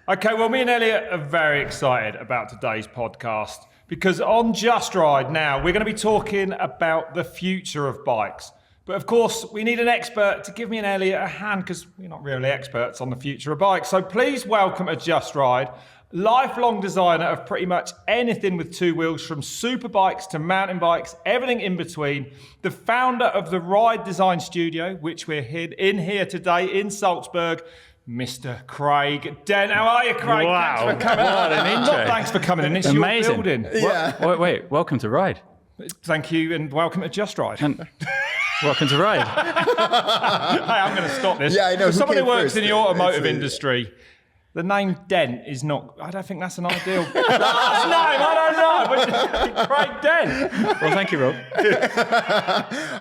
Okay, well, me and Elliot are very excited about today's podcast because on Just Ride now, we're going to be talking about the future of bikes. But of course, we need an expert to give me and Elliot a hand because we're not really experts on the future of bikes. So please welcome to Just Ride, lifelong designer of pretty much anything with two wheels, from super bikes to mountain bikes, everything in between. The founder of the Ride Design Studio, which we're in here today in Salzburg, Mr. Craig Dent. How are you, Craig? Wow. Thanks for coming. What an intro. Not thanks for coming in. It's Amazing. your building. Yeah. Wait, welcome to Ride. Thank you and welcome to Just Ride. And welcome to Ride. Hey, I'm going to stop this. Yeah, I know. For Who someone who came works first? in the automotive It's a- industry, the name Dent is not, I don't think that's an ideal name. I don't know. Craig Dent. Well, thank you, Rob.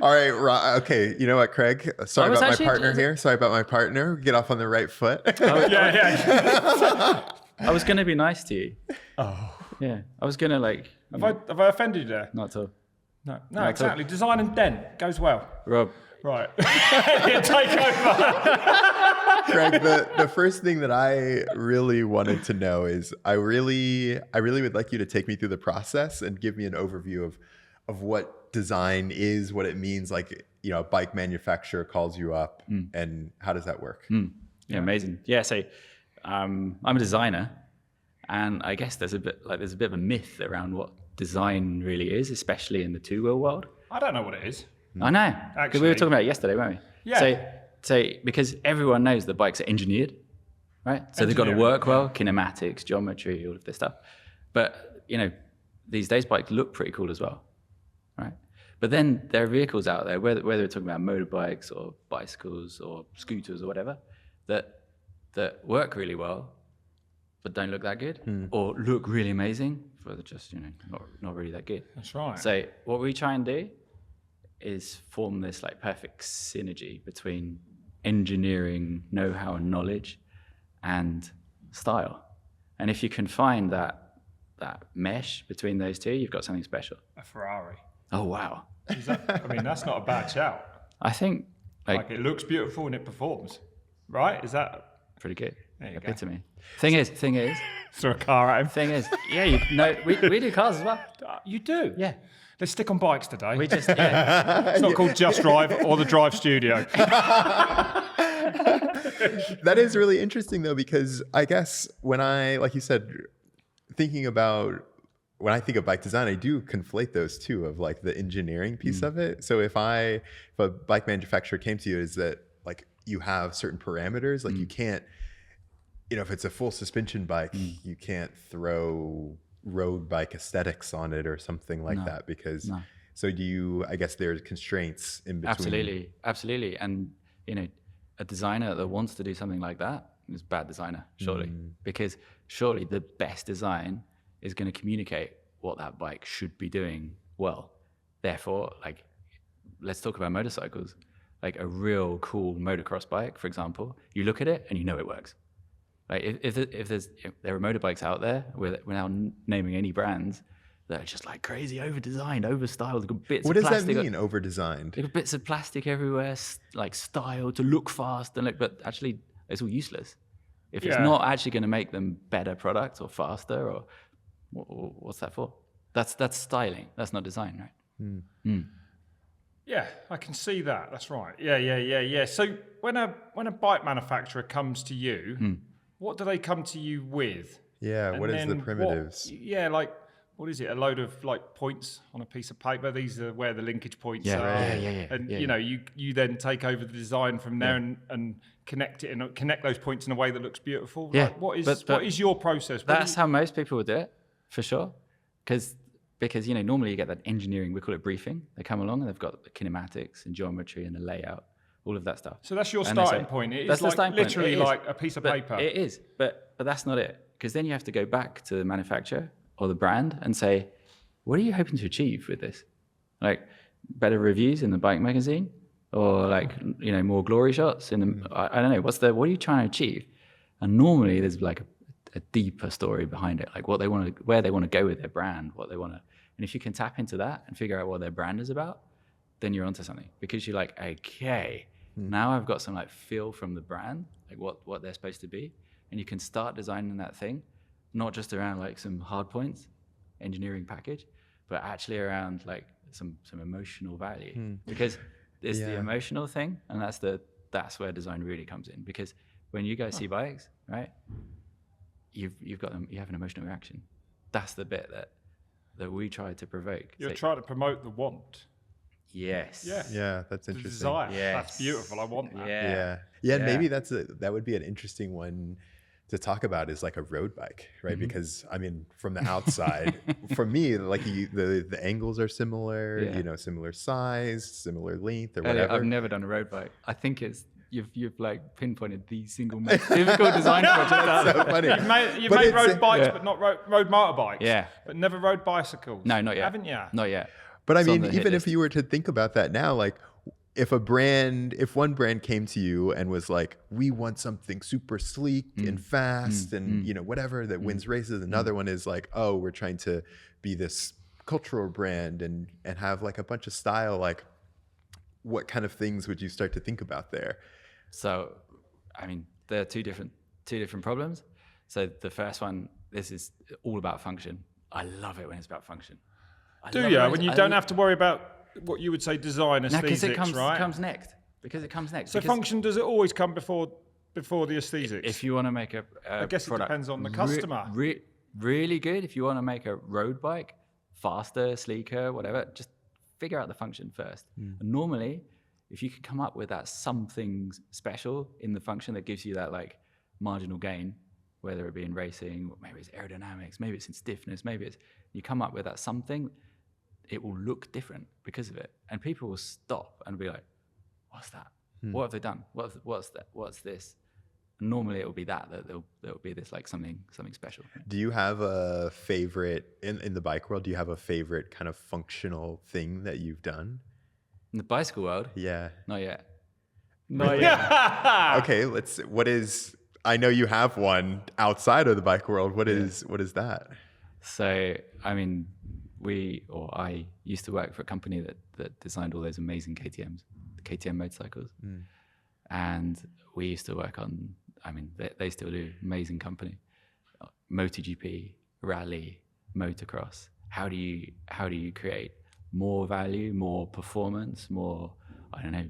All right, okay. You know what, Craig? Sorry I was about my actually- partner here. Sorry about my partner. Get off on the right foot. Yeah. I was going to be nice to you. Oh. Yeah, I was going to Have I offended you there? not to. No, exactly. Design and Dent goes well. Rob, Right. Yeah, take over. Craig, the first thing that I really wanted to know is I really would like you to take me through the process and give me an overview of what design is, what it means. Like, you know, a bike manufacturer calls you up and how does that work? yeah, amazing. Yeah, so I'm a designer, and I guess there's a bit of a myth around what design really is, especially in the two-wheel world. I don't know what it is. I know, because we were talking about it yesterday, weren't we? Yeah. So because everyone knows that bikes are engineered, right? So they've got to Engineering. work well, kinematics, geometry, all of this stuff. But, you know, these days bikes look pretty cool as well, right? But then there are vehicles out there, whether we're talking about motorbikes or bicycles or scooters or whatever, that work really well, but don't look that good, or look really amazing, but just, you know, not really that good. That's right. So what we try and do is form this like perfect synergy between engineering, know-how and knowledge and style. And if you can find that mesh between those two, you've got something special. A Ferrari. Oh, wow. I mean, that's not a bad shout. I think Like, it looks beautiful and it performs. Right? Is that... pretty good. There you go. Epitome. Thing is, Throw a car at him. yeah, we do cars as well. You do? Yeah. Let's stick on bikes today. We just, yeah. It's not called Just Drive or the Drive Studio. That is really interesting though, because I guess when like you said, when I think of bike design, I do conflate those two of like the engineering piece of it. So if a bike manufacturer came to you, is that like you have certain parameters, like you can't, you know, if it's a full suspension bike, you can't throw road bike aesthetics on it or something like that because so I guess there's constraints in between. Absolutely. And, you know, a designer that wants to do something like that is a bad designer, surely. Because surely the best design is going to communicate what that bike should be doing well. Therefore, like, let's talk about motorcycles. Like a real cool motocross bike, for example, you look at it and you know it works. Like if there are motorbikes out there, without naming any brands, that are just like crazy over-designed, over-styled. They've got bits What of does that plastic. mean, over-designed? They've got bits of plastic everywhere, like style to look fast and look, but actually it's all useless. If it's not actually going to make them better product or faster, or what's that for? That's styling. That's not design, right? Yeah, I can see that. That's right. Yeah. So when a bike manufacturer comes to you, what do they come to you with? Yeah, And what is the then primitives? Like, what is it? A load of like points on a piece of paper. These are where the linkage points Yeah, are. yeah. And Yeah, you know, you then take over the design from there and connect it and connect those points in a way that looks beautiful. Yeah, Like, what but is your process? That's how most people would do it, for sure. Because you know, normally you get that engineering, we call it briefing. They come along and they've got the kinematics and geometry and the layout, all of that stuff. So that's your And they starting say- point. It that's is the like starting point. literally It is. like a piece of But paper. It is, but that's not it. Because then you have to go back to the manufacturer or the brand and say, what are you hoping to achieve with this? Like better reviews in the bike magazine, or like, you know, more glory shots in the, I don't know, what are you trying to achieve? And normally there's like a deeper story behind it, like what they want to, where they want to go with their brand, what they want to, and if you can tap into that and figure out what their brand is about, then you're onto something, because you're like, okay, now I've got some like feel from the brand, like what they're supposed to be. and you can start designing that thing, not just around like some hard points, engineering package, but actually around like some emotional value, because it's the emotional thing, and that's where design really comes in. Because when you guys see bikes, right, you've got them, you have an emotional reaction. That's the bit that we try to provoke. You're trying to promote the want. Yes. Yeah, that's The interesting. desire. Yes. That's beautiful. I want that. Yeah. And maybe that would be an interesting one to talk about, is like a road bike, right? Because I mean, from the outside, for me, like the angles are similar, you know, similar size, similar length, or whatever. I've never done a road bike. I think it's you've like pinpointed the single most difficult design project out there. So funny. You've But made it's road bikes, yeah. but not road motorbikes. Yeah. But never rode bicycles. No, not yet. Haven't you? Not yet. But I It's on mean, the hit even if list. you were to think about that now, like if one brand came to you and was like, we want something super sleek and fast and, you know, whatever that wins races. Another one is like, oh, we're trying to be this cultural brand and have like a bunch of style. Like, what kind of things would you start to think about there? So, I mean, there are two different problems. So the first one, this is all about function. I love it when it's about function. Do you? When you don't have to worry about what you would say design No, aesthetics, because it right? comes next. Because it comes next. So Because function, does it always come before the aesthetics? if you want to make a I guess it product depends on the customer. Really good. If you want to make a road bike faster, sleeker, whatever, just figure out the function first. And normally, if you can come up with that something special in the function that gives you that like marginal gain, whether it be in racing, maybe it's aerodynamics, maybe it's in stiffness, maybe it's, you come up with that something, it will look different because of it. And people will stop and be like, what's that? What have they done? What's that? What's this? And normally it will be that there'll be this like something special. Do you have a favorite in the bike world? Do you have a favorite kind of functional thing that you've done? In the bicycle world, Yeah. not yet. Okay, I know you have one outside of the bike world. What is that? So, I mean, I used to work for a company that designed all those amazing KTMs, the KTM motorcycles. And we used to work on, I mean, they still do, amazing company. MotoGP, rally, motocross. How do you create more value, more performance, more, I don't know,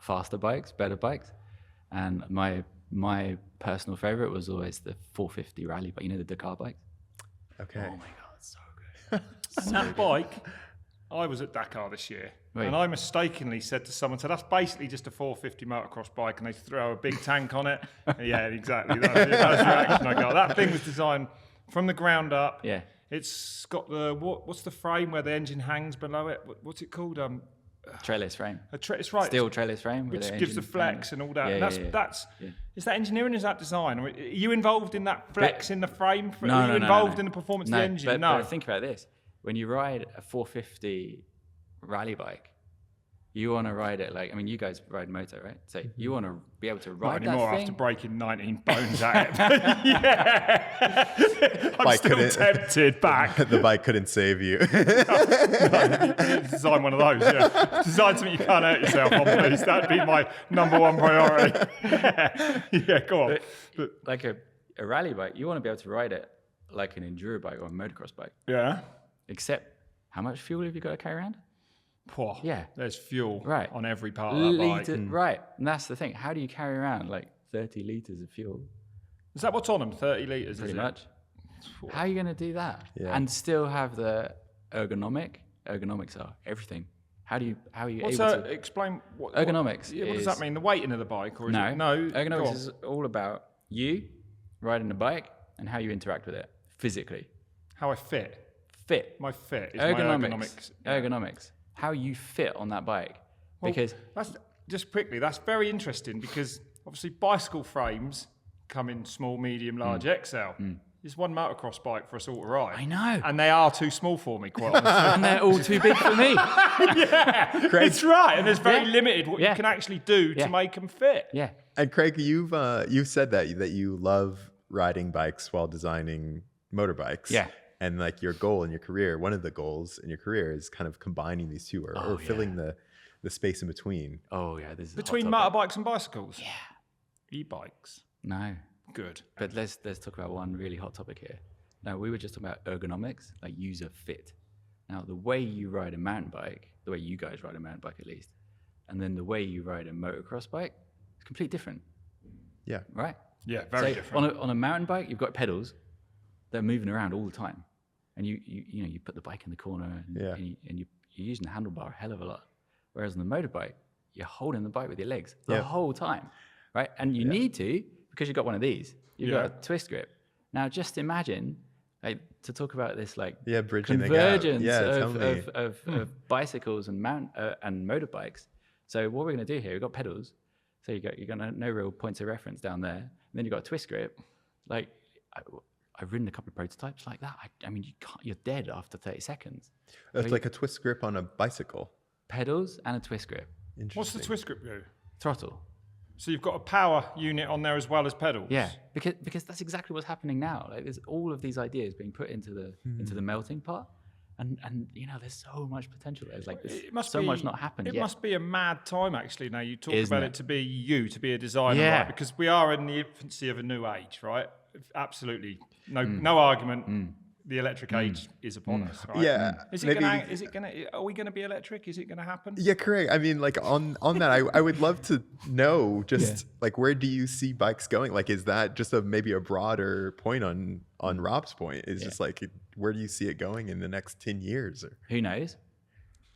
faster bikes, better bikes? And my personal favorite was always the 450 rally, but you know, the Dakar bikes? Okay. Oh my God, it's so good. And that bike, I was at Dakar this year, Right. and I mistakenly said to someone, so that's basically just a 450 motocross bike, and they throw a big tank on it. Yeah, exactly. That was the reaction I got. That thing was designed from the ground up. Yeah. It's got what's the frame where the engine hangs below it? What's it called? Trellis frame. It's right. Steel trellis frame. with Which the gives the engine flex frame. and all that. Yeah, And that's yeah. Is that engineering or is that design? Or are you involved in that flex in the frame? No, Are you no, involved no. in the performance No, of the engine? but think about this. When you ride a 450 rally bike, you want to ride it like, I mean, you guys ride moto, right? So you want to be able to Not ride that anymore thing. after breaking 19 bones at it. Yeah. I'm Bike still couldn't- tempted back. The bike couldn't save you. Design one of those, yeah. Design something you can't hurt yourself on, please. That'd be my number one priority. Yeah, go on. But, Like a rally bike, you want to be able to ride it like an enduro bike or a motocross bike. yeah. Except, how much fuel have you got to carry around? Poor. Yeah. There's fuel Right. on every part of that bike. Right. And that's the thing. How do you carry around like 30 litres of fuel? Is that what's on them? 30 litres, Pretty is much. How are you going to do that? Yeah. And still have the ergonomics are everything. How are you What's able that? to? Explain what Ergonomics what does that is- mean? The weighting of the bike, or is No, it? No. ergonomics go on. is all about you riding a bike and how you interact with it physically. How I fit. Fit. My fit is Ergonomics. my ergonomics. Ergonomics. How you fit on that bike. Well, Because that's just quickly. That's very interesting because obviously bicycle frames come in small, medium, large, XL. There's one motocross bike for us all to ride. I know. And they are too small for me, quite honestly. and they're all too big for me. It's right, and there's very Yeah. limited what Yeah. you can actually do Yeah. to make them fit. Yeah. And Craig, you've said that you love riding bikes while designing motorbikes. Yeah. And like your goal in your career, one of the goals in your career is kind of combining these two or filling the space in between. Oh yeah. This is a hot Between topic. motorbikes and bicycles. Yeah. E-bikes. No. Good. But let's talk about one really hot topic here. Now, we were just talking about ergonomics, like user fit. Now, the way you ride a mountain bike, the way you guys ride a mountain bike at least, and then the way you ride a motocross bike is completely different, Yeah. right? Yeah, very So different. on a mountain bike, you've got pedals that are moving around all the time, and you put the bike in the corner, and you're using the handlebar a hell of a lot. Whereas on the motorbike, you're holding the bike with your legs the whole time, right? And you need to, because you've got one of these. You've got a twist grip. Now, just imagine, like, to talk about this, like, bridging convergence the gap. of bicycles and motorbikes. So what we're going to do here, we've got pedals. So you got no real points of reference down there. And then you've got a twist grip. Like, I've ridden a couple of prototypes like that. I mean, you're dead after 30 seconds. It's like a twist grip on a bicycle. Pedals and a twist grip. What's the twist grip do? Throttle. So you've got a power unit on there as well as pedals. Yeah, because that's exactly what's happening now. Like, there's all of these ideas being put into the melting pot, and there's so much potential. There's like much not happened It yet. must be a mad time actually. Now you talk Isn't about it? it to be a designer, Yeah. right? Because we are in the infancy of a new age, right? Absolutely, no argument. The electric age is upon us, right? Yeah. Is it maybe- gonna? Are we gonna be electric? Is it gonna happen? Yeah, correct. I mean, like on that, I would love to know just like, where do you see bikes going? Like, is that just maybe a broader point on Rob's point? Is just like, where do you see it going in the next 10 years? Or Who knows?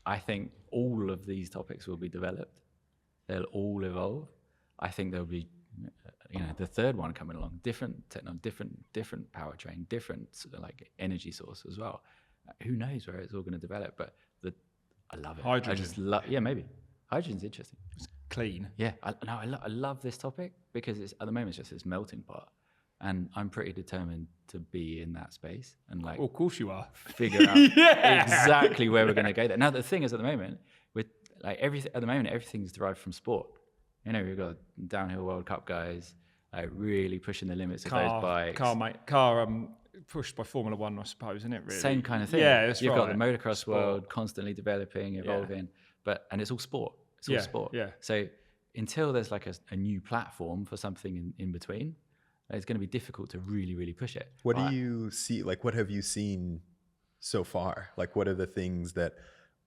I think all of these topics will be developed. They'll all evolve. I think there'll be, the third one coming along, different technology, different powertrain, different like energy source as well. Who knows where it's all going to develop? But I love it. Hydrogen. I just love. Yeah, maybe hydrogen's interesting. Clean. Yeah, I love this topic because it's at the moment it's just this melting pot, and I'm pretty determined to be in that space and like Well, of course you are. figure out Yeah. exactly where we're going to go there. Now the thing is, at the moment, with like everything's derived from sport. We've got downhill World Cup guys like really pushing the limits of those bikes. Car pushed by Formula One, I suppose, isn't it? Really. Same kind of thing. Yeah, that's You've right. got the motocross world constantly developing, evolving, and it's all sport. It's all sport. Yeah. So until there's like a new platform for something in between, it's going to be difficult to really, really push it. what do you see? Like, what have you seen so far? Like, what are the things that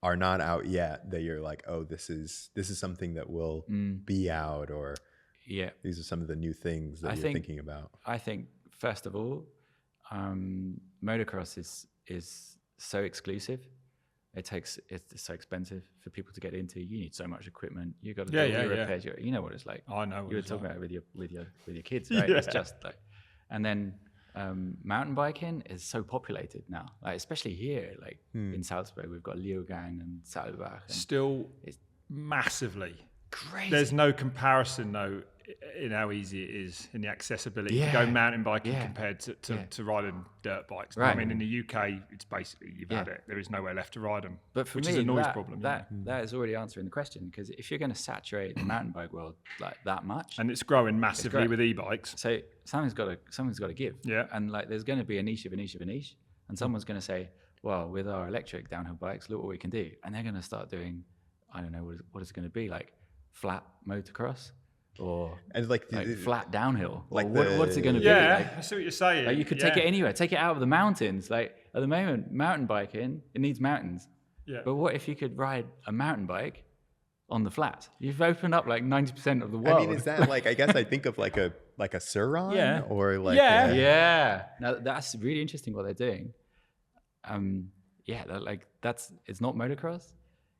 are not out yet that you're like, oh, this is something that will be out, or Yeah. these are some of the new things that you're thinking about? I think first of all, motocross is so exclusive. It's so expensive for people to get into. You need so much equipment. You got to do your repairs. You know what it's like. I know. You were talking about it with your kids, right? It's just like, and then mountain biking is so populated now, like especially here, like in Salzburg, we've got Leogang and Saalbach. And Still it's massively. crazy. There's no comparison though in how easy it is in the accessibility to go mountain biking compared to riding dirt bikes. Right. I mean, in the UK, it's basically you've had it. There is nowhere left to ride them, But for which me, is a noise that, problem. That is already answering the question, because if you're going to saturate the mountain bike world like that much, And it's growing massively with e-bikes. so something's got to give. Yeah. And like, there's going to be a niche of a niche of a niche, and someone's going to say, well, with our electric downhill bikes, look what we can do, and they're going to start doing, I don't know what it's going to be, like flat motocross or And like, flat downhill. like what's it going to be? Yeah, Like, I see what you're saying. like you could take it anywhere, take it out of the mountains. Like at the moment, mountain biking, it needs mountains. Yeah. But what if you could ride a mountain bike on the flat? You've opened up like 90% of the world. I mean, is that like, I guess I think of like a Sur-Ron, Yeah. or like, Yeah. Yeah. Now that's really interesting what they're doing. It's not motocross.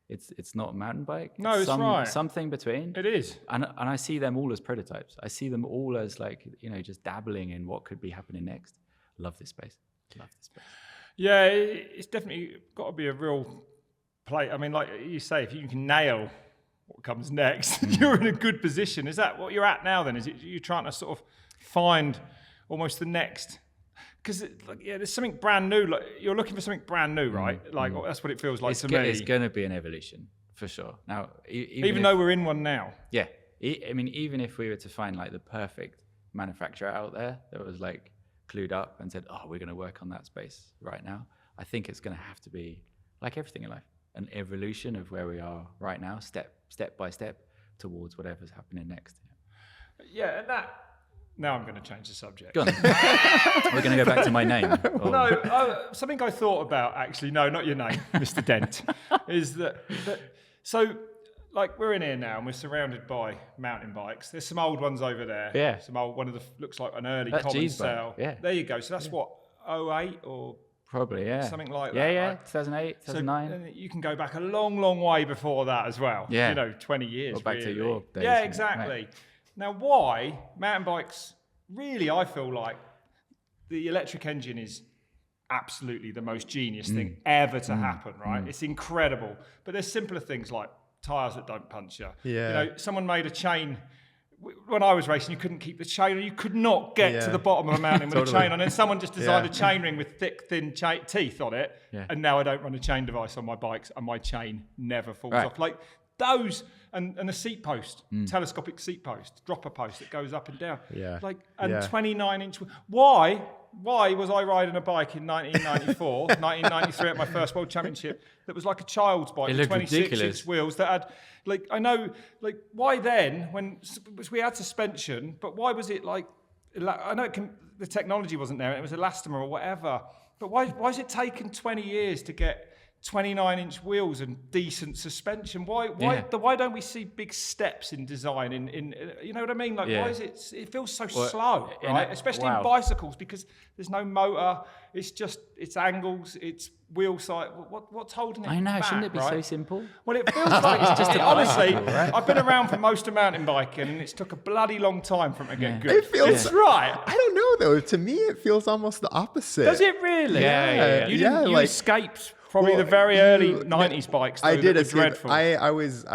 It's not mountain bike. No, it's right. Something between. It is. And I see them all as prototypes. I see them all as like, just dabbling in what could be happening next. Love this space. Yeah, it's definitely got to be a real play. I mean, like you say, if you can nail what comes next, you're in a good position. Is that what you're at now then? Is it you're trying to sort of find almost the next? Because there's something brand new. Like you're looking for something brand new, right? Like that's what it feels like to me. It's going to be an evolution for sure. Now, even though we're in one now. Yeah. I mean, even if we were to find like the perfect manufacturer out there that was like clued up and said, oh, we're going to work on that space right now, I think it's going to have to be like everything in life, an evolution of where we are right now, step by step towards whatever's happening next. Yeah, and Now I'm going to change the subject. Go on. We're going to go back to my name. Or- No, something I thought about actually. No, not your name, Mr. Dent. Is that so? Like we're in here now, and we're surrounded by mountain bikes. There's some old ones over there. Yeah. Some old one of the looks like an early That common G's bike, cell. yeah. There you go. So that's what 08 or Probably, yeah. something like yeah, that, Yeah, right? 2008, so 2009. you can go back a long, long way before that as well. Yeah. You know, 20 years. Or back to really. your days, Yeah, yeah. exactly. Right. Now, why mountain bikes? Really, I feel like the electric engine is absolutely the most genius thing ever to happen, right? It's incredible. But there's simpler things like tires that don't puncture. Yeah. You know, someone made a chain. When I was racing, you couldn't keep the chain, or you could not get to Yeah. the bottom of a mountain with a Totally. chain on it. And someone just designed Yeah. a chain ring with thick, thin teeth on it. Yeah. And now I don't run a chain device on my bikes, and my chain never falls Right. off. Like those, and a seat post, telescopic seat post, dropper post that goes up and down. Yeah. Like, and Yeah. 29-inch. Why was I riding a bike in 1994, 1993 at my first World Championship that was like a child's bike It with looked 26-inch ridiculous. wheels that had, like, I know, like, why then when we had suspension, but why was it like, I know the technology wasn't there, and it was elastomer or whatever, but why has it taken 20 years to get 29-inch wheels and decent suspension? Why don't we see big steps in design? In you know what I mean? Like, Yeah. why is it feels so slow, in right? a- Especially wow. in bicycles, because there's no motor. It's angles. It's wheel size. What's holding it? I know, back, shouldn't it be right? so simple? Well, it feels like it's just honestly. bicycle, right? I've been around for most of mountain biking, and it's took a bloody long time for it to get good. It feels- It's right. I don't know though. To me, it feels almost the opposite. Does it really? Yeah. You Yeah, didn't. You like- escaped probably Well, the very early you- 90s bikes. Though, I did that were escape. dreadful. I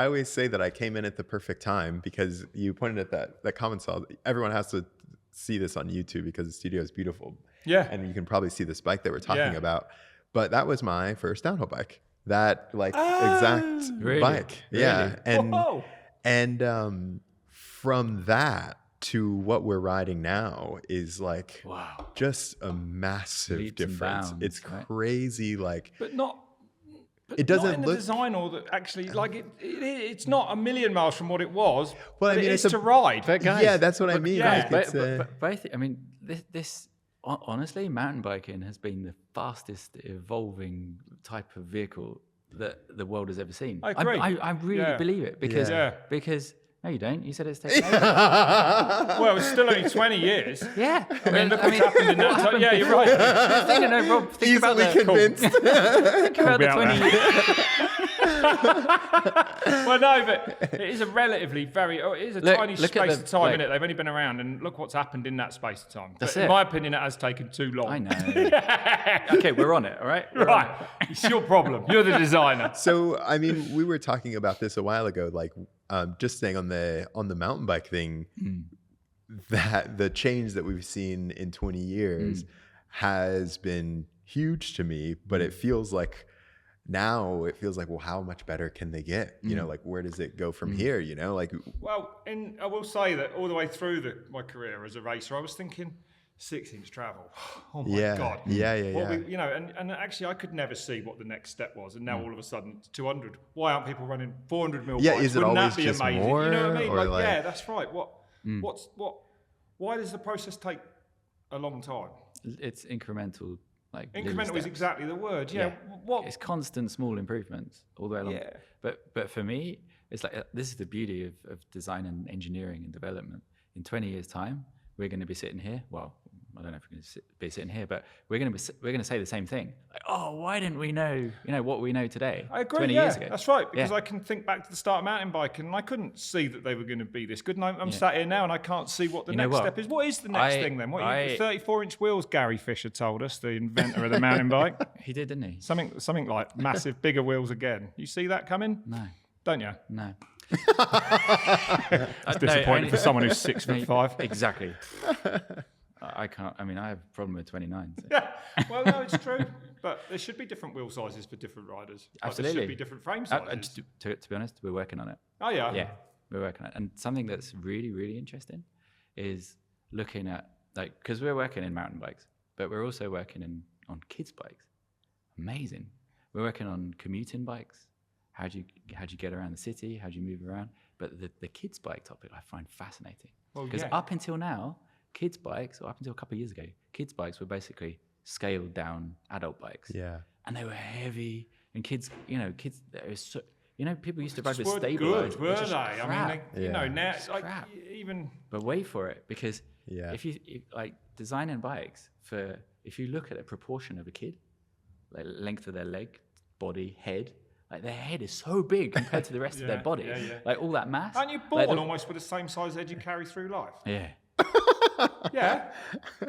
always say that I came in at the perfect time because you pointed at that comment cell. Everyone has to see this on YouTube because the studio is beautiful. Yeah. And you can probably see this bike that we're talking Yeah. about. But that was my first downhill bike. That exact Really? bike. Yeah. Whoa. And from that to what we're riding now is like Wow. just a massive Leaps and difference. bounds, It's right? crazy. Like But not. it doesn't not in the look. design, or that actually, like it's not a million miles from what it was. Well, I but mean, it it's is a- to ride. But guys, Yeah, that's what I mean. yeah, Like, it's, but both. I mean, this honestly, mountain biking has been the fastest evolving type of vehicle that the world has ever seen. I agree. I really Yeah. believe it because Yeah. because no, you don't. You said it's taken over. Well, it's still only 20 years. Yeah, I mean, look what's happened in that time. Yeah, you're right. Think, no, Rob, think about easily the, convinced. think about the Be out 20 there. years. Well, no, but it is a relatively it is a Look- tiny look at space the- of time, like- innit? They've only been around, and look what's happened in that space of time. That's But in it. my opinion, it has taken too long. I know. Okay, we're on it. All right. We're on Right. It's your problem. You're the designer. So I mean, we were talking about this a while ago, like just staying on the mountain bike thing. That the change that we've seen in 20 years has been huge to me, but it feels like now well, how much better can they get? You know, like where does it go from here? You know, like Well, I will say that all the way through my career as a racer, I was thinking 6-inch travel. Oh my yeah, God. yeah. What we, and actually, I could never see what the next step was, and now all of a sudden it's 200. Why aren't people running 400 mil Yeah, bikes? is it Wouldn't always that be just amazing? more, You know what I mean? or like- yeah, that's right. Why does the process take a long time? It's incremental. Like little Incremental is steps. exactly the word. Yeah. What? It's constant small improvements all the way along. Yeah. But for me, it's like this is the beauty of design and engineering and development. In 20 years' time, we're going to be sitting here. Well, I don't know if we're going to be sitting here, but we're going to say the same thing. Like, oh, why didn't we know? What we know today? I agree. 20 Yeah, years ago. that's right. Because Yeah. I can think back to the start of mountain biking, and I couldn't see that they were going to be this good. And I'm sat here now, and I can't see what the You know next what? step is. What is the next thing then? 34-inch wheels? Gary Fisher told us, the inventor of the mountain bike. He did, didn't he? Something like massive, bigger wheels again. You see that coming? No, Don't you? no. It's disappointing for someone who's 6'5". Exactly. I can't. I mean, I have a problem with 29. So. Yeah. Well, no, it's true. But there should be different wheel sizes for different riders. Like, Absolutely. there should be different frame sizes. To be honest, we're working on it. Oh, yeah. Yeah, we're working on it. And something that's really, really interesting is looking at, like, because we're working in mountain bikes, but we're also working on kids' bikes. Amazing. We're working on commuting bikes. How do you get around the city? How do you move around? But the kids' bike topic I find fascinating. Well, Because yeah. up until now, kids bikes, or up until a couple of years ago, kids bikes were basically scaled down adult bikes. Yeah. And they were heavy, and kids, there was so, people used to ride Just with weren't stabilizers. good, were they? I mean, Yeah. now It's like crap. even But wait for it, because Yeah. if like designing bikes if you look at the proportion of a kid, like length of their leg, body, head, like their head is so big compared to the rest of their body, like all that mass. aren't you like born almost with the same size head you carry through life? Yeah. Yeah,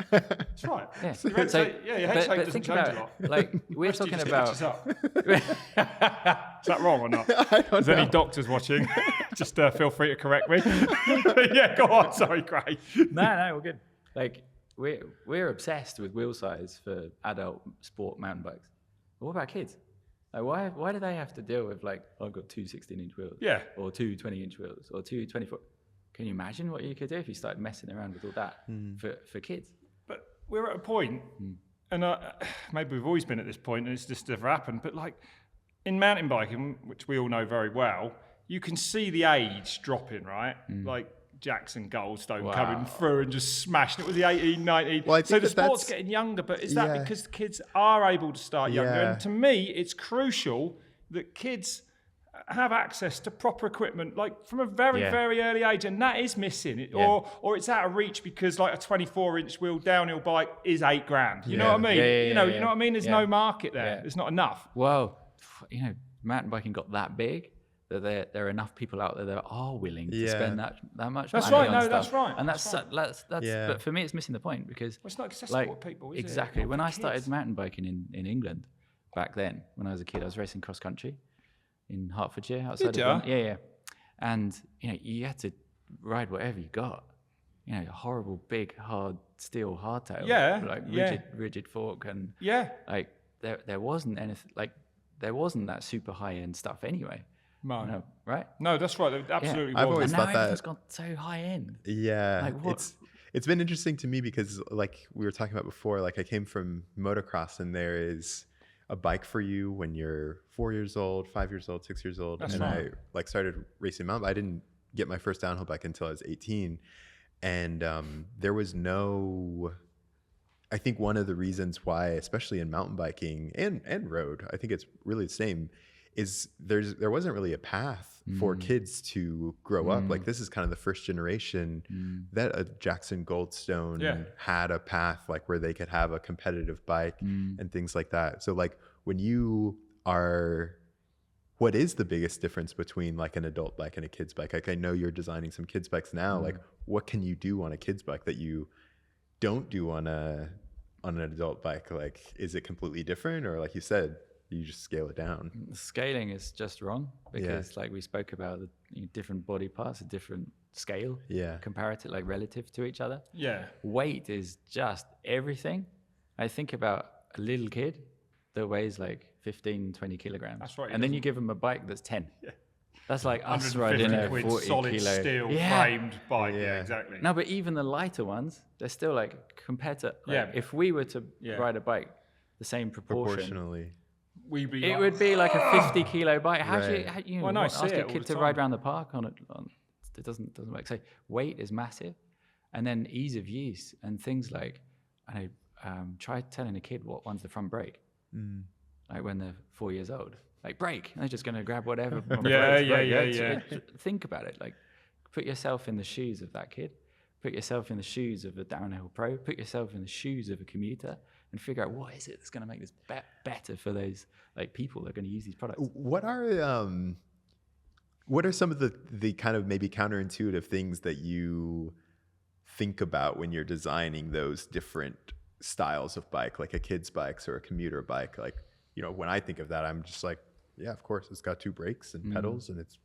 that's right. Yeah. Your head shape, your head shape doesn't think change about a lot. like we're Rest of you talking just about. catches up. Is that wrong or not? I don't Is there know. any doctors watching? Just feel free to correct me. Yeah, go on. Sorry, Craig. No, we're good. Like we're obsessed with wheel size for adult sport mountain bikes. But what about kids? Like why do they have to deal with like, oh, I've got two 16-inch wheels, Yeah. or two 20-inch wheels, or two 24? Can you imagine what you could do if you started messing around with all that for kids? But we're at a point, and maybe we've always been at this point, and it's just never happened. But like in mountain biking, which we all know very well, you can see the age dropping, right? Like Jackson Goldstone coming through and just smashing it with the 18, 19. Well, I think so the that sport's that's- getting younger, but is that Yeah. because kids are able to start younger? Yeah. And to me, it's crucial that kids have access to proper equipment, like from a very, Yeah. very early age, and that is missing. Or it's out of reach because like a 24-inch wheel downhill bike is $8,000. You know what I mean? Yeah, you know what I mean? There's yeah. no market there. Yeah. There's not enough. Well, mountain biking got that big that there are enough people out there that are willing to Yeah. spend that much That's money right, on no, stuff. that's right, And that's that's Yeah. but for me, it's missing the point, because Well, it's not accessible like to people, is it? exactly. Not When for I started kids. mountain biking in England back then, when I was a kid, I was racing cross country in Hertfordshire outside Did of ya? London. Yeah. And you had to ride whatever you got. A horrible big hard steel hardtail. Yeah, Like yeah. rigid fork, and Yeah. like there wasn't anything like there wasn't that super high end stuff anyway. No. Right? No, that's right. There absolutely I've was. always And now thought that- everything's gone so high end. Yeah, Like, what- it's been interesting to me because, like we were talking about before, like I came from motocross, and there is a bike for you when you're 4 years old, 5 years old, 6 years old, That's and right. I like started racing mountain. I didn't get my first downhill bike until I was 18, and there was no. I think one of the reasons why, especially in mountain biking and road, I think it's really the same, is there wasn't really a path for kids to grow up. Like this is kind of the first generation that a Jackson Goldstone had a path like where they could have a competitive bike and things like that. So like when you are, what is the biggest difference between like an adult bike and a kid's bike? Like I know you're designing some kids bikes now. Like what can you do on a kid's bike that you don't do on an adult bike? Like is it completely different, or like you said, you just scale it down? The scaling is just wrong, because like we spoke about, the different body parts, a different scale, Yeah. comparative, like relative to each other. Yeah. Weight is just everything. I think about a little kid that weighs like 15, 20 kilograms. That's right, he And then you give them a bike that's 10. That's like us 150 riding a quid 40 solid kilo. steel Yeah. framed bike. Yeah, Yeah. exactly. No, but even the lighter ones, they're still like, compared to, like, Yeah. if we were to Yeah. ride a bike the same proportion, Proportionally. We'd be it like, would be like a 50 kilo bike. How do you, Right. how, you Well, no, I ask see a it all kid the to time. ride around the park on it? It doesn't work. So weight is massive, and then ease of use and things like, I know, try telling a kid what one's the front brake, like when they're 4 years old. Like brake, and they're just going to grab whatever. on the Yeah, brakes, yeah, brake. yeah, Think about it. Like, put yourself in the shoes of that kid. Put yourself in the shoes of a downhill pro. Put yourself in the shoes of a commuter, and figure out what is it that's going to make this better for those like people that are going to use these products. What are some of the kind of maybe counterintuitive things that you think about when you're designing those different styles of bike, like a kid's bikes or a commuter bike? Like, when I think of that, I'm just like, yeah, of course, it's got two brakes and pedals, and it's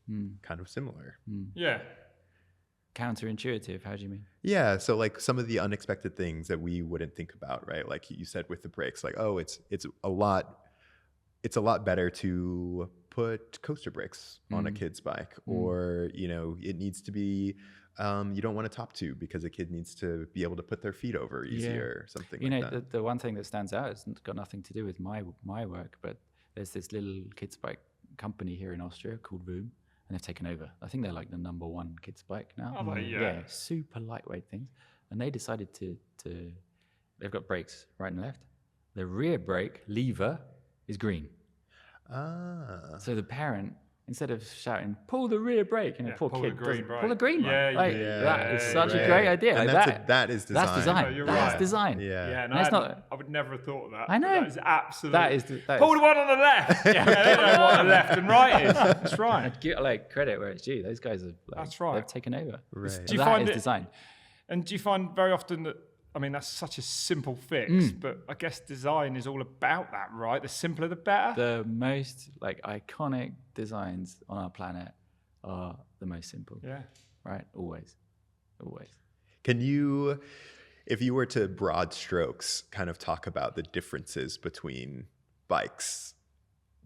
kind of similar. yeah. Counterintuitive. How do you mean? Yeah, so like some of the unexpected things that we wouldn't think about, right? Like you said with the brakes, like, oh, it's a lot better to put coaster brakes on a kid's bike, or it needs to be, you don't want a top tube because a kid needs to be able to put their feet over easier, or something like that. The one thing that stands out, it's got nothing to do with my work, but there's this little kids bike company here in Austria called Voom, and they've taken over. I think they're like the #1 kids bike now. Are they? Yeah. Super lightweight things. and they decided to they've got brakes right and left. The rear brake lever is green. So the parent, instead of shouting, pull the rear brake, and a poor pull kid the green does pull the green one. Yeah, Like, yeah, that is such a right. great idea. And Like that is design. That's design. No, you're That's right. design. Yeah. Yeah, no, And it's I would never have thought of that. I know. That is absolutely. That Pull is- the one on the left. Yeah, they know what the left and right is. That's right. Give like credit where it's due. Those guys have That's right. they've taken over. Right. Do you That find is it- design. And do you find very often that, I mean, that's such a simple fix, but I guess design is all about that, right? The simpler, the better. The most like iconic designs on our planet are the most simple. Yeah. Right? Always. Can you, if you were to broad strokes kind of talk about the differences between bikes,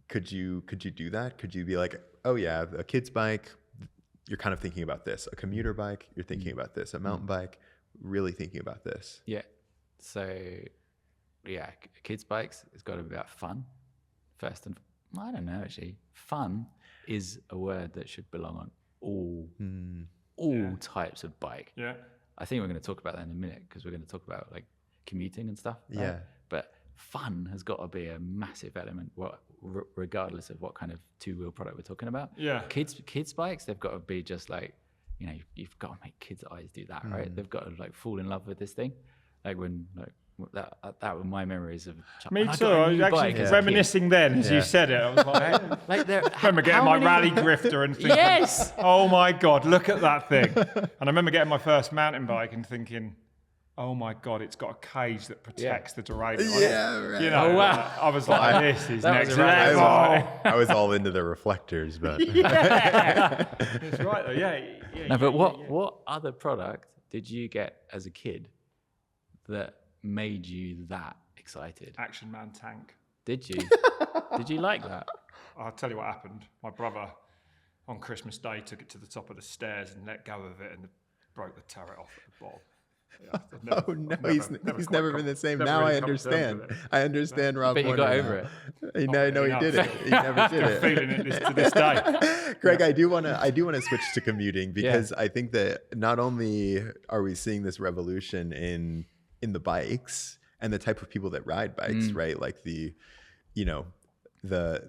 could you do that? Could you be like, oh yeah, a kid's bike, you're kind of thinking about this. A commuter bike, you're thinking about this. A mountain bike, really thinking about this. Yeah. So, yeah, kids' bikes, it's got to be about fun first. And I don't know, actually. Fun is a word that should belong on all types of bike. Yeah. I think we're going to talk about that in a minute because we're going to talk about like commuting and stuff. Right? Yeah. But fun has got to be a massive element, regardless of what kind of two-wheel product we're talking about. Yeah. Kids' bikes, they've got to be just like, you know, you've got to make kids' eyes do that, right? They've got to like fall in love with this thing. Like when that were my memories of. Me I too. got a I was new actually bike as a kid. reminiscing then as you said it. I was like, Like there, I remember getting my rally grifter and thinking, Yes. oh my God, look at that thing. And I remember getting my first mountain bike and thinking, oh my God, it's got a cage that protects the derailleur. Yeah, right. You know, Oh, wow. I was like, this is That was next a rally. level. I was all into the reflectors, but It's right though, yeah. No, but what other product did you get as a kid that made you that excited? Action Man tank. Did you? Did you like that? I'll tell you what happened. My brother on Christmas Day took it to the top of the stairs and let go of it and broke the turret off at the bottom. Yeah, oh no, he's quite never been the same. never Now really I come to terms understand. with it. I understand Rob. But you got Warner over now. it. No, he enough. did it. He never did it. Feeling it to this day. Greg, I do want to switch to commuting because I think that not only are we seeing this revolution in the bikes and the type of people that ride bikes, right? Like the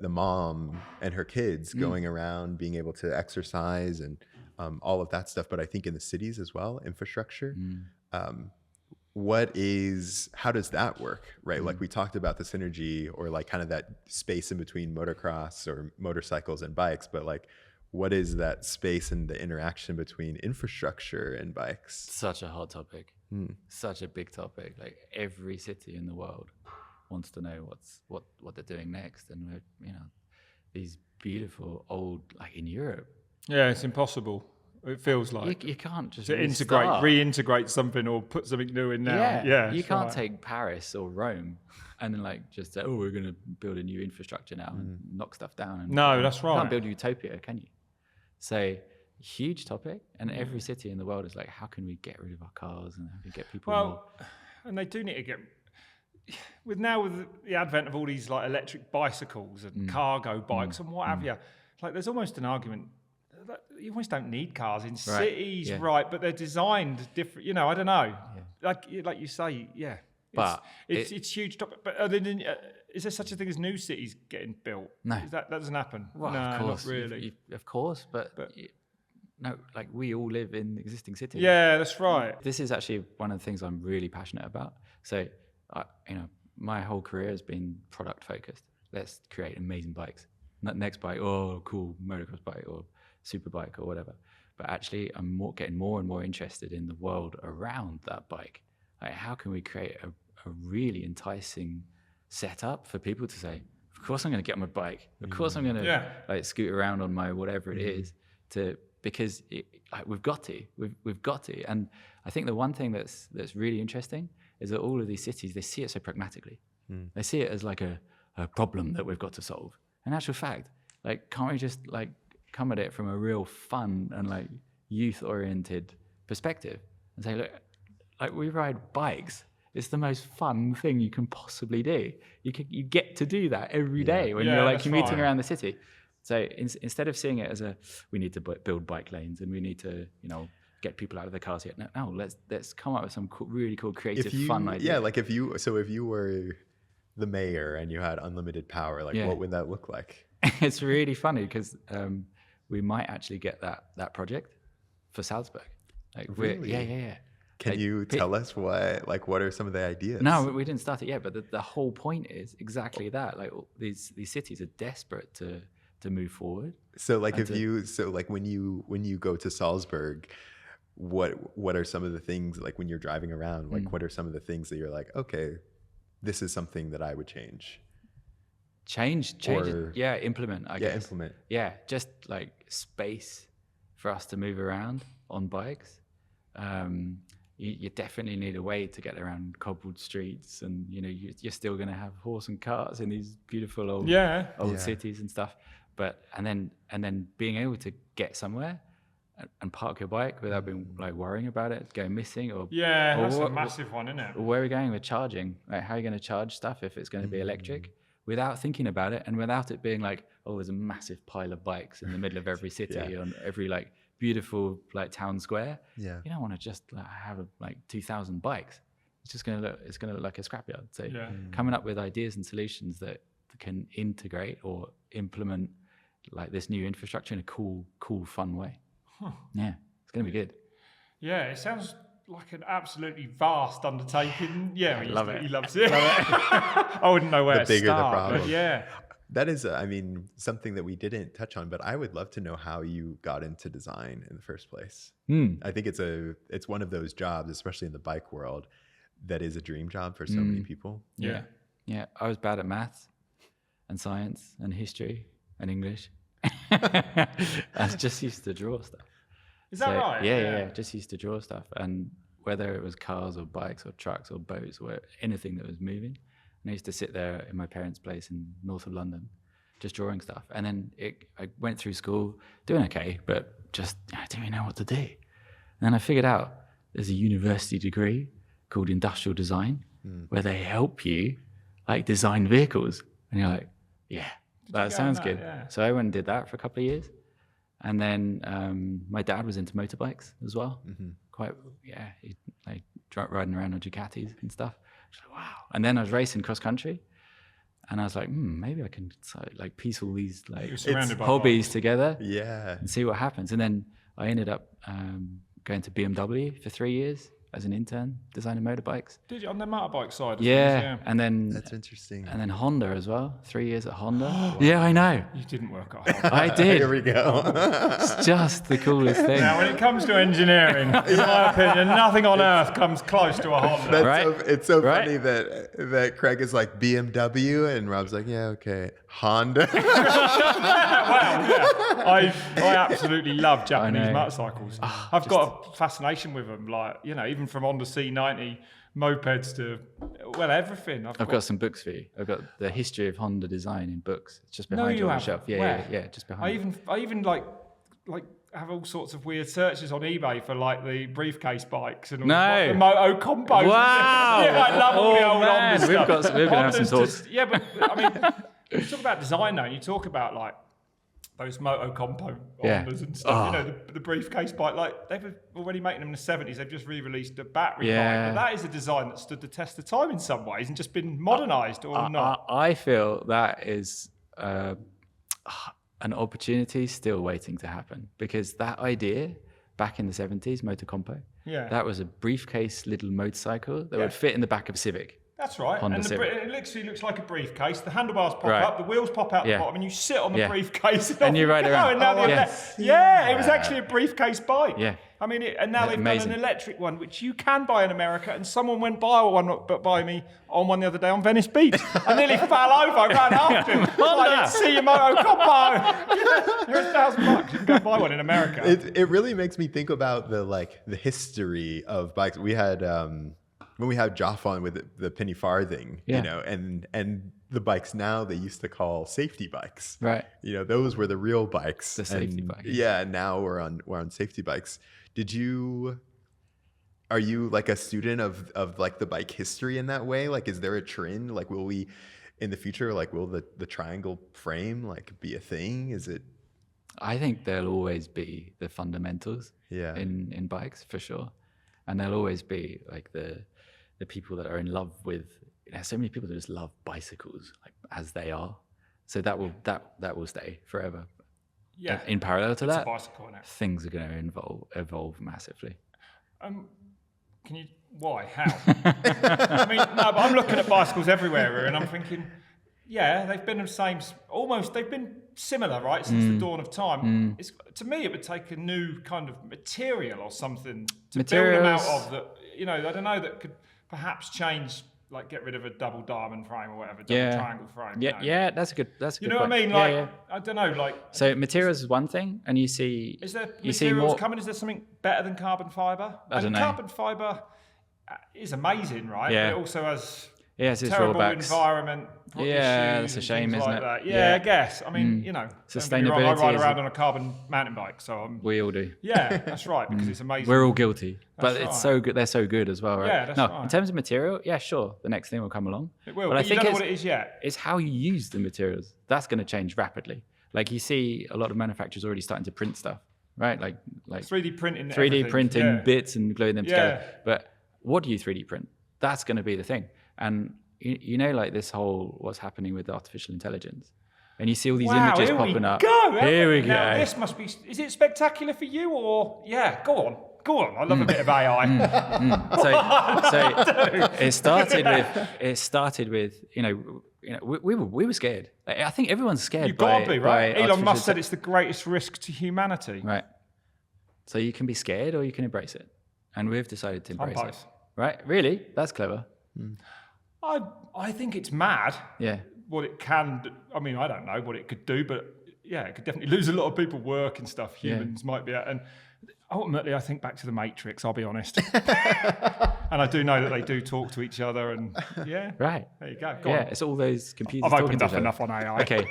mom and her kids going around, being able to exercise and all of that stuff. But I think in the cities as well, infrastructure. How does that work, right? Like we talked about the synergy or like kind of that space in between motocross or motorcycles and bikes, but like what is that space and the interaction between infrastructure and bikes? Such a hot topic. Such a big topic. Like every city in the world wants to know what they're doing next, and we're, these beautiful old, like in Europe. Yeah, it's impossible. It feels like You can't just to reintegrate something or put something new in now. Yeah, you it's can't right. take Paris or Rome and then like just say, oh, we're going to build a new infrastructure now and knock stuff down. And No, that's You right. can't build utopia, can you? So huge topic, and every city in the world is like, how can we get rid of our cars and how can we get people more? Well, and they do need to get with the advent of all these like electric bicycles and cargo bikes and what have you. Like, there's almost an argument that you almost don't need cars in cities, yeah. right? But they're designed different. I don't know. Like you say, yeah. But it's huge topic. But other than, is there such a thing as new cities getting built? No. That doesn't happen. Well, no, of course, not really. of course, but no, like we all live in existing cities. Yeah, that's right. This is actually one of the things I'm really passionate about. So, my whole career has been product focused. Let's create amazing bikes. Next bike, oh, cool motocross bike or super bike or whatever. But actually, I'm getting more and more interested in the world around that bike. Like, how can we create a really enticing setup for people to say, of course I'm going to get on my bike. Of course I'm going to like scoot around on my whatever it is because we've got to. And I think the one thing that's really interesting is that all of these cities, they see it so pragmatically. They see it as like a problem that we've got to solve. In actual fact, like, can't we just like come at it from a real fun and like youth-oriented perspective and say, look, like we ride bikes. It's the most fun thing you can possibly do. You get to do that every day when you're like commuting around the city. So instead of seeing it as we need to build bike lanes and we need to get people out of their cars yet. No, let's come up with some really cool, creative, If you, fun idea. yeah, like if you were the mayor and you had unlimited power, like Yeah. what would that look like? It's really funny because we might actually get that project for Salzburg. Like, Really? yeah. Can Like, you tell us what are some of the ideas? No, we didn't start it yet, but the whole point is exactly that. Like, these cities are desperate to move forward. So like And when you go to Salzburg, what are some of the things, like when you're driving around, like what are some of the things that you're like, okay, this is something that I would change? Change Or- it. Yeah, implement, I guess. Implement. Yeah, just like space for us to move around on bikes. You definitely need a way to get around cobbled streets, and you're still going to have horse and carts in these beautiful old Yeah. cities and stuff. But and then being able to get somewhere and park your bike without being like worrying about it going missing or Yeah, or that's a what- massive one, isn't it? where are we going with charging? Like, how are you going to charge stuff if it's going to be electric? Without thinking about it, and without it being like, oh, there's a massive pile of bikes in the middle of every city Yeah. on every like beautiful like town square. Yeah. You don't want to just like, have like 2,000 bikes. It's just going to look like a scrapyard. So Yeah. coming up with ideas and solutions that can integrate or implement like this new infrastructure in a cool, fun way. Yeah, it's going to be good. Yeah, it sounds like an absolutely vast undertaking. Yeah, I love it. He loves it. I wouldn't know where The to bigger the start, problem. but yeah. That is, I mean, something that we didn't touch on, but I would love to know how you got into design in the first place. I think it's one of those jobs, especially in the bike world, that is a dream job for so many people. Yeah. I was bad at maths and science and history and English. I just used to draw stuff. Is that right? Yeah. Just used to draw stuff, and whether it was cars or bikes or trucks or boats or anything that was moving. And I used to sit there in my parents' place in north of London, just drawing stuff. And then I went through school doing okay, but just I didn't really know what to do. And then I figured out there's a university degree called industrial design where they help you like design vehicles. And you're like, yeah, that go sounds on good. that? Yeah. So I went and did that for a couple of years. And then my dad was into motorbikes as well. Quite, yeah, he like riding around on Ducatis and stuff. I was like, wow. And then I was racing cross country, and I was like, maybe I can like piece all these like You're surrounded by hobbies together Yeah. and see what happens. And then I ended up going to BMW for 3 years as an intern, designing motorbikes. Did you on the motorbike side? Of Yeah, things, and then That's interesting. and then Honda as well. 3 years at Honda. Yeah, I know. You didn't work at home. I did. Here we go. It's just the coolest thing. Now, when it comes to engineering, in my opinion, nothing on earth comes close to a Honda. That's Right? it's so Right? funny that Craig is like BMW and Rob's like, yeah, okay, Honda. Wow, yeah. I absolutely love Japanese know. motorcycles. I've got a fascination with them, like, even from Honda C90 mopeds to, well, everything. I've got some books for you. I've got the history of Honda design in books. It's just No, behind you you on the haven't. shelf. Yeah, Where? yeah, just behind. I even like have all sorts of weird searches on eBay for like the briefcase bikes and all No. the Moto Compos. Wow. Yeah, I love all the Oh, old man. Honda We're stuff. gonna have some Honda's talks. yeah, but I mean, you talk about design though, and you talk about like those Moto Compo Yeah. Hondas and stuff. The briefcase bike, like they were already making them in the 70s. They've just re-released a battery Yeah. bike. But that is a design that stood the test of time in some ways and just been modernised or not. I feel that is an opportunity still waiting to happen, because that idea back in the 70s, Moto Compo, Yeah. that was a briefcase little motorcycle that Yeah. would fit in the back of a Civic. That's right. Honda and Civic. it literally looks like a briefcase. The handlebars pop Right. up, the wheels pop out Yeah. the bottom, and you sit on the Yeah. briefcase. And you ride go. around. And now Oh, the yeah. it was actually a briefcase bike. Yeah. I mean, and now they've Amazing. done an electric one, which you can buy in America. And someone went by me on one the other day on Venice Beach. I nearly fell over. I ran after him. I didn't see your Moto Compo. Here's $1,000. You can go buy one in America. It really makes me think about the history of bikes. We had when we had Joff on with the penny farthing, Yeah. and the bikes now they used to call safety bikes. Right. Those were the real bikes. The safety And, bikes. Yeah, and now we're on safety bikes. Are you like a student of like the bike history in that way? Like, is there a trend? Like, will we in the future, like, will the triangle frame like be a thing? Is it? I think there'll always be the fundamentals Yeah. in bikes for sure, and there'll always be like the people that are in love with. There's so many people that just love bicycles like as they are, so that will stay forever. Yeah. In parallel to It's a that, bicycle, isn't it? things are going to evolve massively. Can you? Why? How? I mean, no, but I'm looking at bicycles everywhere, and I'm thinking, yeah, they've been the same. Almost, they've been similar, right, since the dawn of time. It's, to me, it would take a new kind of material or something to build them out of that. You know, I don't know, that could perhaps change, like get rid of a double diamond frame or whatever, double triangle frame. Yeah, you know? yeah, that's a good. You know what I mean? Like, I don't know, like. So materials is one thing, and you see. Is there you see materials more coming? Is there something better than carbon fibre? I don't know. Carbon fibre is amazing, right? Yeah. But it also has Yes, it's terrible drawbacks. environment issues. Yeah, that's a and shame, things isn't like it? that. Yeah, Yeah. I guess. I mean, you know, don't get me wrong, I Sustainability ride is around on a carbon mountain bike, so I'm. We all do. Yeah, that's right, because it's amazing. We're all guilty, but That's it's right. so good. They're so good as well, right? Yeah, that's no, right. in terms of material, yeah, sure. The next thing will come along. It will, but but you don't know what it is yet. It's how you use the materials. That's going to change rapidly. Like you see a lot of manufacturers already starting to print stuff, right? Like 3D printing. 3D everything. printing Yeah. bits and gluing them Yeah. together. But what do you 3D print? That's going to be the thing. And you know, like this whole what's happening with artificial intelligence, and you see all these images here popping we up. Go, Here we now, go. this must be. Is it spectacular for you, or yeah? Go on. I love a bit of AI. So it started with you know we were scared. Like, I think everyone's scared. You've got to be, right? by Elon artificial Musk said it's the greatest risk to humanity. right. So you can be scared or you can embrace it, and we've decided to embrace it. both. Right? Really? That's clever. I think it's mad Yeah. what it can do. I mean, I don't know what it could do, but yeah, it could definitely lose a lot of people work and stuff. Humans might be, and ultimately, I think back to the Matrix. I'll be honest, and I do know that they do talk to each other, and yeah, Right. there you go. Go Yeah. on. It's all those computers. I've talking opened to up each other. enough on AI. Okay.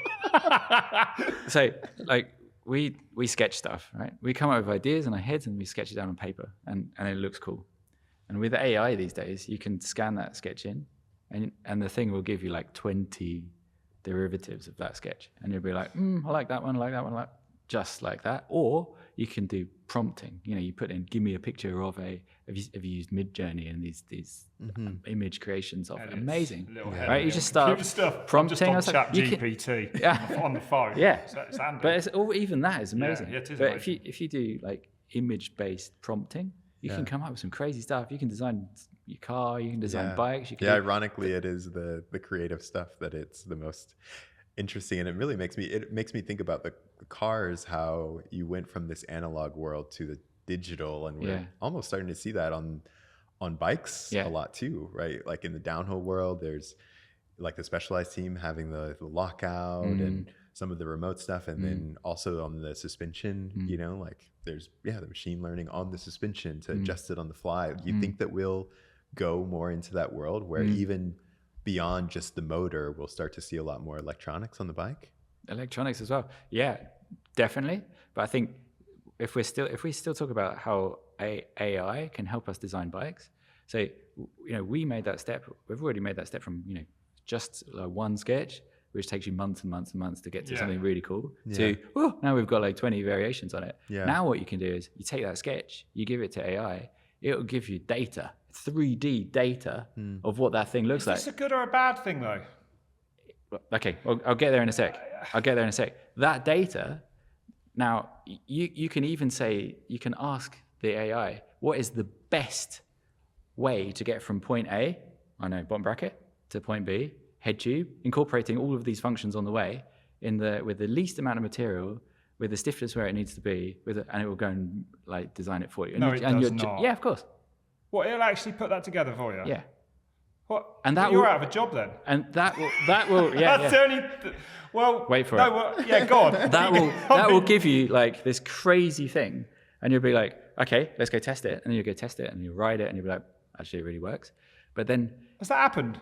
So, like, we sketch stuff, right? We come up with ideas in our heads and we sketch it down on paper, and it looks cool. And with AI these days, you can scan that sketch in, and the thing will give you like 20 derivatives of that sketch, and you'll be like, I like that one, I like that one, just like that. Or you can do prompting. You know, you put in, give me a picture of have you used Midjourney and these image creations of Edits, amazing, little right? header, You yeah. just start Computer stuff. prompting. I I'm was just like, on you can- ChatGPT Yeah. on the phone. Yeah. So it's handy. But even that is amazing. yeah, it is but amazing. if you do like image-based prompting, you can come up with some crazy stuff. You can design your car, you can design bikes. You can Yeah, do- ironically, it is the creative stuff that it's the most interesting, and it really makes me think about the cars, how you went from this analog world to the digital, and we're almost starting to see that on bikes a lot too, right? Like in the downhill world, there's like the Specialized team having the lockout and some of the remote stuff, and then also on the suspension, you know, like there's the machine learning on the suspension to adjust it on the fly. You think that we'll go more into that world where even beyond just the motor, we'll start to see a lot more electronics on the bike? Electronics as well. Yeah, definitely. But I think if we still talk about how AI can help us design bikes, so you know, we made that step. We've already made that step from, you know, just like one sketch, which takes you months and months and months to get to something really cool, to now we've got like 20 variations on it. Yeah. Now what you can do is you take that sketch, you give it to AI, it'll give you data, 3D data of what that thing looks Is like. this a good or a bad thing, though? Okay, well, I'll get there in a sec. That data, now you can even say, you can ask the AI, what is the best way to get from point A, I know, bottom bracket, to point B, head tube, incorporating all of these functions on the way with the least amount of material, with the stiffness where it needs to be, and it will go and like design it for you. No, it does you're not. Yeah, of course. What, it'll actually put that together for you? Yeah. What? And that you're will- out of a job then? And that will, yeah. That's yeah. the only. Well, Wait for no, it. Well, yeah, go on. that will give you like this crazy thing, and you'll be like, okay, let's go test it, and then you go test it, and you ride it, and you'll be like, actually, it really works. But then Has that happened?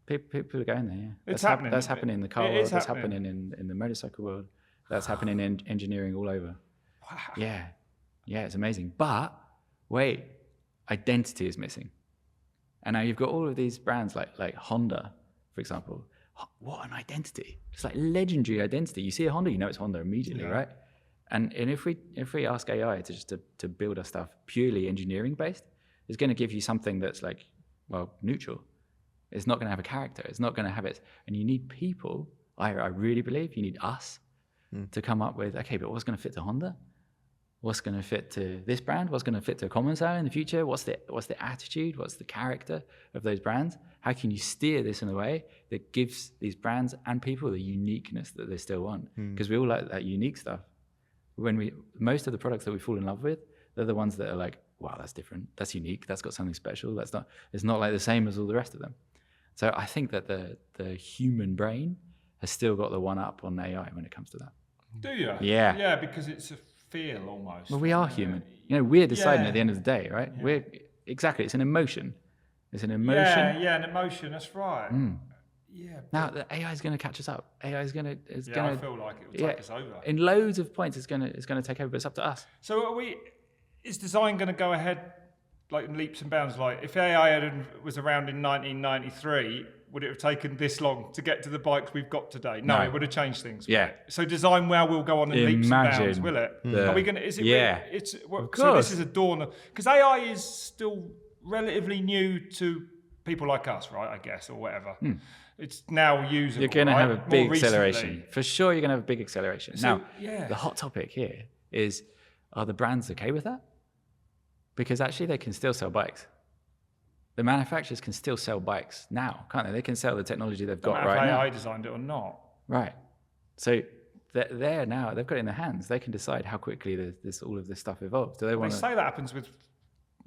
people are going there. Yeah, It's happening. That's happening in the car It world. is That's happening. happening in the motorcycle world. That's happening in engineering all over. Wow. Yeah, it's amazing. But wait, identity is missing. And now you've got all of these brands like Honda, for example. What an identity! It's like legendary identity. You see a Honda, you know it's Honda immediately, right? And if we ask AI to just to build us stuff purely engineering based, it's going to give you something that's like, well, neutral. It's not going to have a character. It's not going to have it. And you need people. I really believe you need us to come up with, okay, but what's going to fit to Honda? What's going to fit to this brand? What's going to fit to a Commencal in the future? What's the attitude? What's the character of those brands? How can you steer this in a way that gives these brands and people the uniqueness that they still want? Because we all like that unique stuff. Most of the products that we fall in love with, they're the ones that are like, wow, that's different. That's unique. That's got something special. It's not like the same as all the rest of them. So I think that the human brain has still got the one up on AI when it comes to that. Do you? Yeah. Yeah, because it's a feel almost. Well, we are human. We're deciding Yeah. at the end of the day, right? Yeah. It's an emotion. It's an emotion. Yeah, an emotion. That's right. Yeah. Now the AI is going to catch us up. AI is going to I feel like it will take us over. in loads of points. It's going to take over. But it's up to us. So is design going to go ahead like in leaps and bounds? Like if AI was around in 1993, would it have taken this long to get to the bikes we've got today? No, it would have changed things. Yeah. So design will go on in leaps and bounds, will it? Are we going to? Is it? Yeah. So this is a dawn of, because AI is still relatively new to people like us, right? I guess, or whatever. It's now usable. You're going to have a More big recently. acceleration. For sure, you're going to have a big acceleration. So, now, yeah. the hot topic here is, are the brands okay with that? Because actually they can still sell bikes. The manufacturers can still sell bikes now, can't they? They can sell the technology they've got right now. AI designed it or not. Right. So they're now, they've got it in their hands. They can decide how quickly all of this stuff evolves. Do they They want say that happens with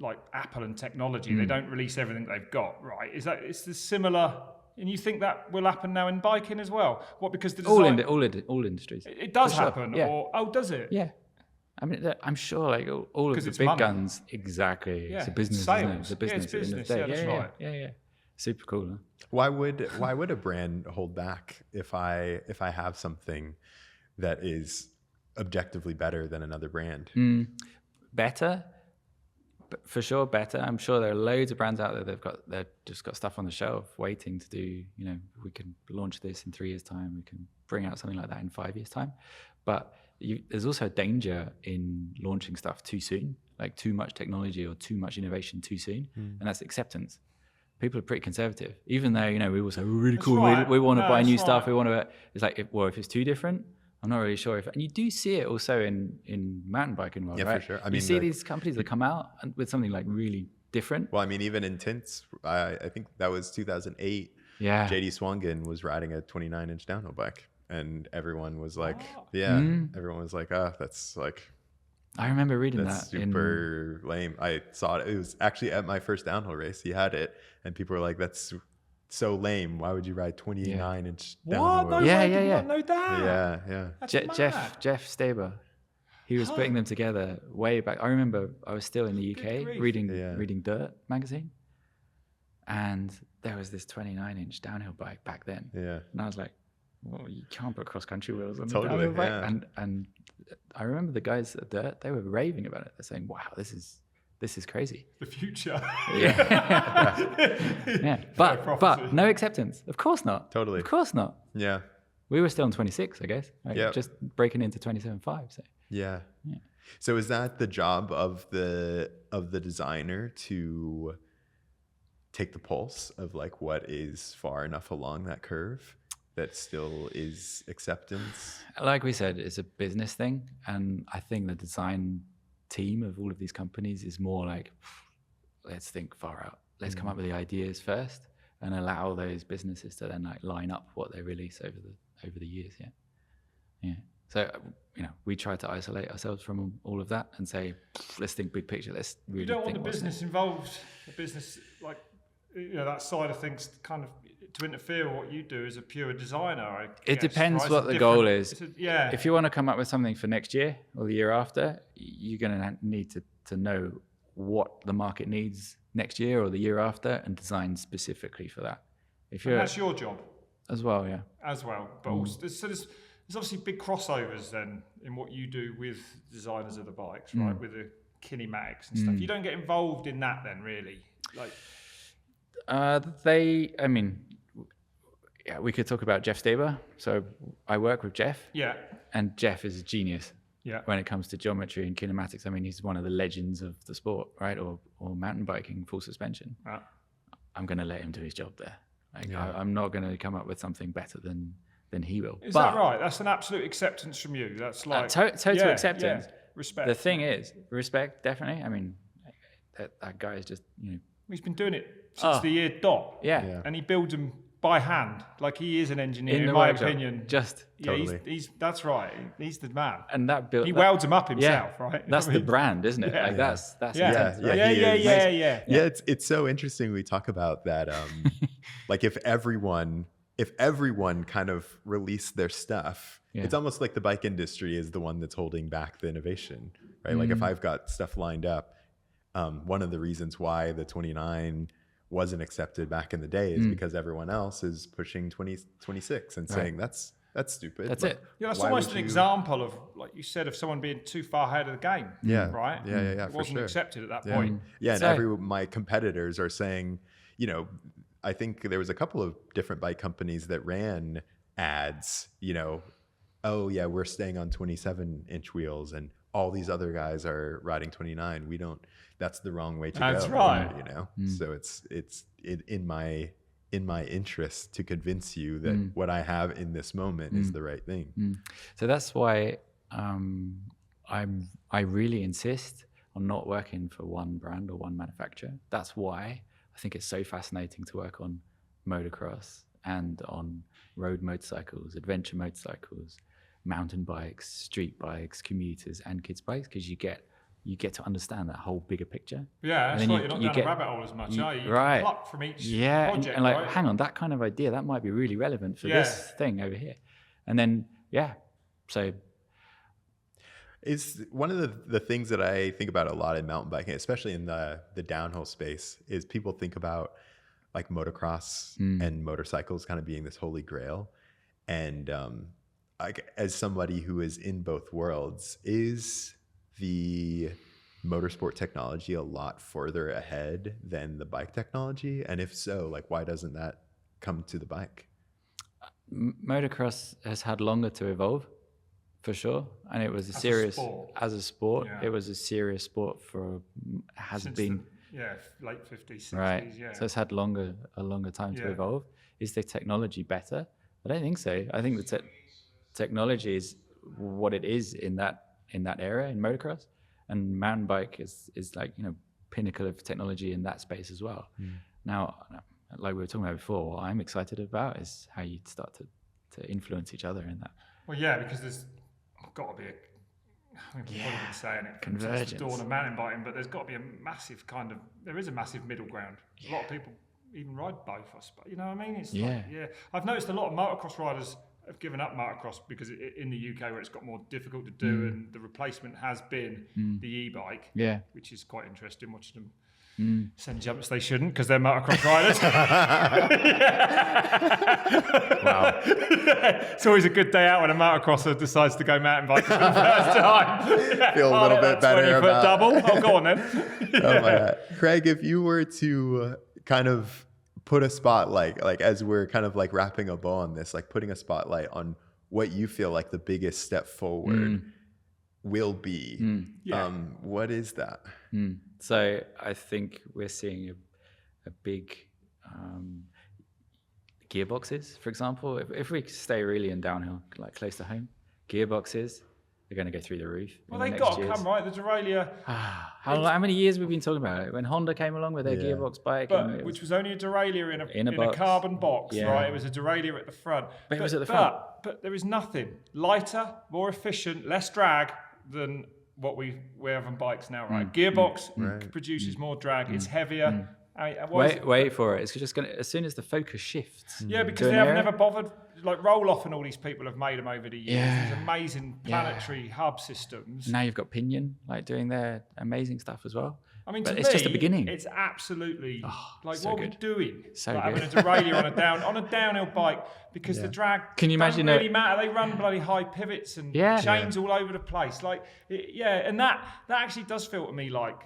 like Apple and technology. They don't release everything they've got, right? Is this similar? And you think that will happen now in biking as well? What, because the design, all industries? it does For sure, happen, yeah. or does it? Yeah. I mean, I'm sure like all of 'Cause the it's big money. guns, exactly. Yeah, It's a business, sales. isn't it? It's a Yeah, it's business at the business. end Yeah, of the that's day. right. Yeah. Super cool, huh? Why would a brand hold back if I have something that is objectively better than another brand? Better, for sure, better. I'm sure there are loads of brands out there they've just got stuff on the shelf waiting to do, we can launch this in 3 years' time, we can bring out something like that in 5 years' time. But there's also a danger in launching stuff too soon, like too much technology or too much innovation too soon, and that's acceptance. People are pretty conservative, even though, we all say, we're really cool, right. we want to No, buy that's new stuff, right. we want to, it's like, if it's too different, I'm not really sure and you do see it also in mountain biking world, Yeah, for right? sure. I You mean, see the- these companies that come out with something like really different. Well, I mean, even in tints, I think that was 2008. Yeah. JD Swangen was riding a 29-inch downhill bike, and everyone was like, Oh. everyone was like, that's like, I remember reading that's that. super lame. I saw it. It was actually at my first downhill race. He had it, and people were like, that's so lame. Why would you ride 29-inch What? downhill? No, Yeah, I yeah, did yeah. not know that. Yeah. That's Jeff Staber, he was putting them together way back. I remember I was still in the UK grief. reading Dirt magazine, and there was this 29-inch downhill bike back then. Yeah. And I was like, well, you can't put cross-country wheels on Totally, a downhill bike. yeah. And I remember the guys at Dirt, they were raving about it. They're saying, wow, this is crazy. The future. Yeah. But no acceptance. Of course not. Totally. Of course not. Yeah. We were still on 26, I guess. Right? Yep. Just breaking into 27.5. So Yeah. So is that the job of the designer to take the pulse of like what is far enough along that curve that still is acceptance? like we said, it's a business thing. And I think the design team of all of these companies is more like, let's think far out. Let's come up with the ideas first and allow those businesses to then like line up what they release over the years. Yeah. So, we try to isolate ourselves from all of that and say, let's think big picture. Let's really You don't want think the what's business involved, the business, like, that side of things kind of to interfere with what you do as a pure designer. I It guess, depends right? what It's a the goal different- is. it's a- yeah. If you want to come up with something for next year or the year after, you're going to need to know what the market needs next year or the year after and design specifically for that. If And you're that's your job as well, yeah. as well. But also, there's obviously big crossovers then in what you do with designers of the bikes, right? With the kinematics and stuff. You don't get involved in that then, really. Like, We could talk about Jeff Staber. So I work with Jeff, yeah. and Jeff is a genius. Yeah. when it comes to geometry and kinematics. I mean, he's one of the legends of the sport, right? Or mountain biking, full suspension. Right. I'm going to let him do his job there. I'm not going to come up with something better than he will. Is that right? That's an absolute acceptance from you. That's like total acceptance. Yeah. Respect. The thing is, respect, definitely. I mean, that guy is just, He's been doing it since the year dot. Yeah. And he builds them by hand. Like he is an engineer, in the my workshop, opinion. Just Totally. he's that's right. He's the man. and that built. He welds them up himself, yeah, right? That's the brand, isn't it? Yeah. Like that's Yeah. intense, right? Yeah. Yeah, it's so interesting we talk about that. Like if everyone kind of released their stuff, it's almost like the bike industry is the one that's holding back the innovation, right? Like if I've got stuff lined up, one of the reasons why the 29 wasn't accepted back in the day is because everyone else is pushing 2026 and saying that's stupid. That's Like, it. Yeah, that's why almost would an you- example of, like you said, of someone being too far ahead of the game. Yeah. Right? Yeah, It for wasn't sure. accepted at that Yeah. point. Yeah, and So- my competitors are saying, I think there was a couple of different bike companies that ran ads, oh yeah, we're staying on 27-inch wheels and all these other guys are riding 29. That's the wrong way to go. That's right. So it's in my interest to convince you that what I have in this moment is the right thing. So that's why I really insist on not working for one brand or one manufacturer. That's why I think it's so fascinating to work on motocross and on road motorcycles, adventure motorcycles, mountain bikes, street bikes, commuters, and kids bikes, because you get to understand that whole bigger picture. Yeah, And that's then right. You're not down a rabbit hole as much, are you? You right. can pluck from each Yeah, project, and like, right? hang on, that kind of idea, that might be really relevant for this thing over here. And then, so Is one of the things that I think about a lot in mountain biking, especially in the downhill space, is people think about like motocross and motorcycles kind of being this holy grail. And as somebody who is in both worlds, is the motorsport technology a lot further ahead than the bike technology? And if so, like why doesn't that come to the bike? motocross has had longer to evolve, for sure, and it was as a sport. Yeah. It was a serious sport for Since been late 50s, 60s, right. yeah. So it's had a longer time to evolve. Is the technology better? I don't think so. I think the technology is what it is in that era in motocross, and mountain bike is like pinnacle of technology in that space as well. Now, like we were talking about before, what I'm excited about is how you start to influence each other in that. Well, yeah, because there's got to be we've probably been saying it since the Convergence. dawn of mountain biking, but there's got to be a massive there is a massive middle ground. A lot of people even ride both, I suppose. You know what I mean? It's I've noticed a lot of motocross riders have given up motocross because in the UK where it's got more difficult to do, and the replacement has been the e-bike, which is quite interesting watching them send jumps they shouldn't because they're motocross riders. Wow. It's always a good day out when a motocrosser decides to go mountain biking for the first time. Feel a little bit better 20-foot about double. Oh, go on then. Oh my God. Craig, if you were to kind of put a spotlight, like as we're kind of like wrapping a bow on this, like putting a spotlight on what you feel like the biggest step forward will be, what is that? So I think we're seeing a big gearboxes, for example. If we stay really in downhill, like close to home, gearboxes are going to go through the roof. Well, they got to come, right? The derailleur, How many years we've been talking about it? When Honda came along with their gearbox bike, which was only a derailleur in a box. carbon box, Yeah. right? It was a derailleur at the front. But it was at the front. But there is nothing lighter, more efficient, less drag than what we have on bikes now, right? Gearbox produces more drag. It's heavier. wait for it. It's just going to, as soon as the focus shifts. Yeah, because they have never bothered. Like Roll-Off and all these people have made them over the years. Yeah. These amazing planetary hub systems. Now you've got Pinion, like doing their amazing stuff as well. I mean, But to it's me, just the beginning. It's absolutely like so what good. are we doing? So like good. having a derailleur on a downhill bike because the drag. Can you imagine Doesn't really matter. They run bloody high pivots and chains all over the place. Like, and that actually does feel to me like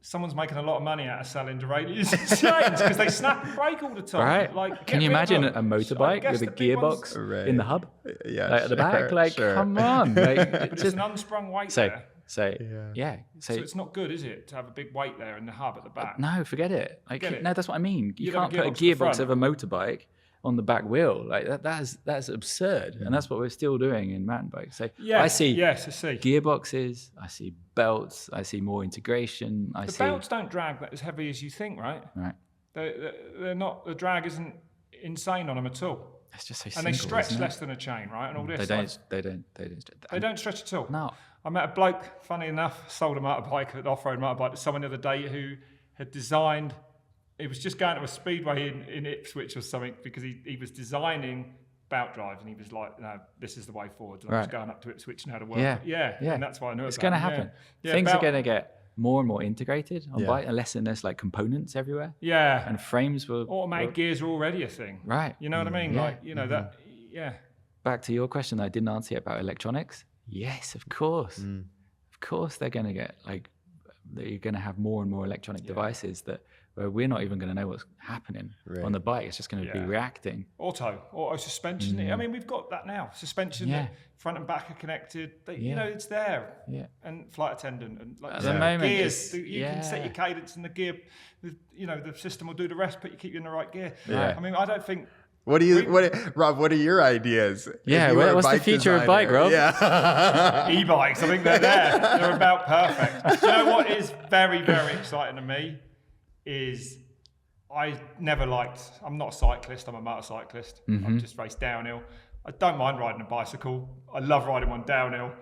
someone's making a lot of money out of selling derailleurs and chains because they snap and break all the time. Right? Like, Can get you rid of imagine them. a I motorbike guess with a the big ones- gearbox in the hub? Yeah, Like at the back? Like, come on. Like, But it's it's just, an unsprung weight so, there. so, Yeah. So, So it's not good, is it, to have a big weight there in the hub at the back? no, forget it. Like, Forget it. no, that's what I mean. You You'd have can't a put a gearbox at the gearbox front. of a motorbike on the back wheel. Like that's absurd. And that's what we're still doing in mountain bikes. So Yeah, I see Yes, I see. gearboxes, I see belts, I see more integration. I The see belts don't drag that as heavy as you think, right? right. They're not. The drag isn't insane on them at all, It's just so and simple. they stretch isn't it? less than a chain, right? And all this. They like, don't. They don't. They don't. They don't stretch at all. No. I met a bloke, funny enough, sold a motorbike, an off-road motorbike to someone the other day who had designed. He was just going to a speedway in Ipswich or something because he was designing bout drives and he was like, no, this is the way forward. And I was Right. going up to Ipswich and how to work. Yeah. Yeah. And that's why I knew It's about going to it. happen. Yeah. Things bout- are going to get more and more integrated on Yeah. bike, unless and there's like components everywhere, Yeah. and frames will. Automatic gears are already a thing. Right. You know what I mean? Yeah. Like, you know, that, yeah. Back to your question that I didn't answer yet about electronics. Yes, of course. Mm. Of course, they're going to get like, you're going to have more and more electronic devices that where we're not even going to know what's happening on the bike. It's just going to be Yeah. reacting. Auto suspension. I mean, we've got that now. Suspension, Yeah. front and back are connected. You Yeah. know, it's there. Yeah. And flight attendant and like At you the said, moment, gears. it's- You can set yeah. your cadence in the gear. The system will do the rest, but you keep you in the right gear. Yeah. I mean, I don't think. Rob, what are your ideas? Yeah, If you were a what's the bike future of bike, designer? Rob? Yeah. E-bikes, I think they're there. They're about perfect. Do you know what is very, very exciting to me? Is I'm not a cyclist, I'm a motorcyclist. I've just raced downhill. I don't mind riding a bicycle. I love riding one downhill.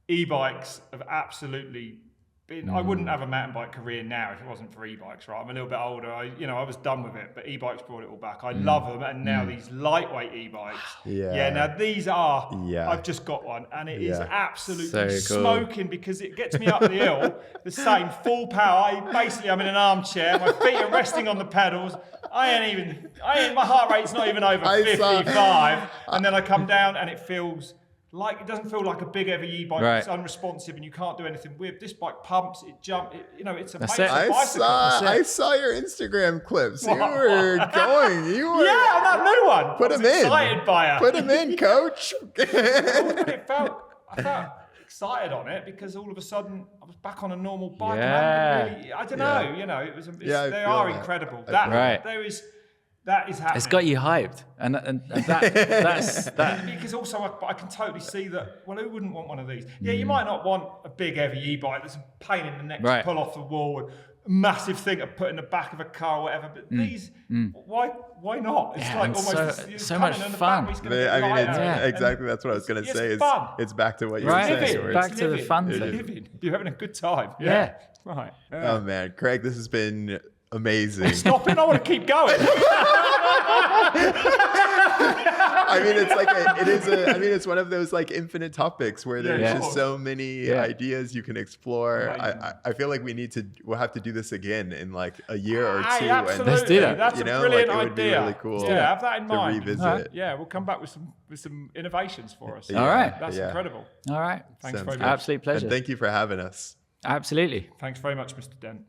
E-bikes have absolutely been, I wouldn't have a mountain bike career now if it wasn't for e-bikes, right? I'm a little bit older. I was done with it, but e-bikes brought it all back. I love them. And now these lightweight e-bikes. Yeah. Now these are, Yeah. I've just got one and it is Yeah. absolutely So cool. smoking because it gets me up the hill, the same full power. I'm in an armchair, my feet are resting on the pedals. My heart rate's not even over I saw- 55. And then I come down and it doesn't feel like a big heavy e-bike. Right. It's unresponsive and you can't do anything with. This bike pumps, it jumps, it's a That's basic it. bicycle. I saw your Instagram clips. You What? were going. You were. Yeah, on that new one. Put I was them in. excited by her. Put them in, coach. I felt excited on it because all of a sudden I was back on a normal bike. Yeah. And I don't know, it was. Yeah, I they feel are that. incredible. Right. That is happening. It's got you hyped, and that's that. Because also I can totally see that. Well, who wouldn't want one of these? Yeah, you might not want a big heavy e-bike that's a pain in the neck Right. to pull off the wall, and a massive thing to put in the back of a car or whatever. But these, why not? It's Yeah, like and almost so- it's so coming much and the fun. battery's gonna get lighter It's and- exactly that's what I was going to it's say. fun. It's back to what you Right. were Living. saying. where Back it's- to the fun It's thing. living. You're having a good time. Yeah. Right. Oh man, Craig, this has been amazing. Stop it! I want to keep going. I mean, it's one of those like infinite topics where there's Yeah. just so many Yeah. ideas you can explore. Amazing. I feel like we'll have to do this again in like a year or two. Absolutely. Let's do that. That's You a know, brilliant like, it would be idea. really cool Yeah, have that in to mind. revisit. Alright. Yeah, we'll come back with some innovations for us. Yeah. All right. That's Yeah. incredible. All right, Thanks Sounds very good. much. absolute pleasure. And thank you for having us. Absolutely. Thanks very much, Mr. Dent.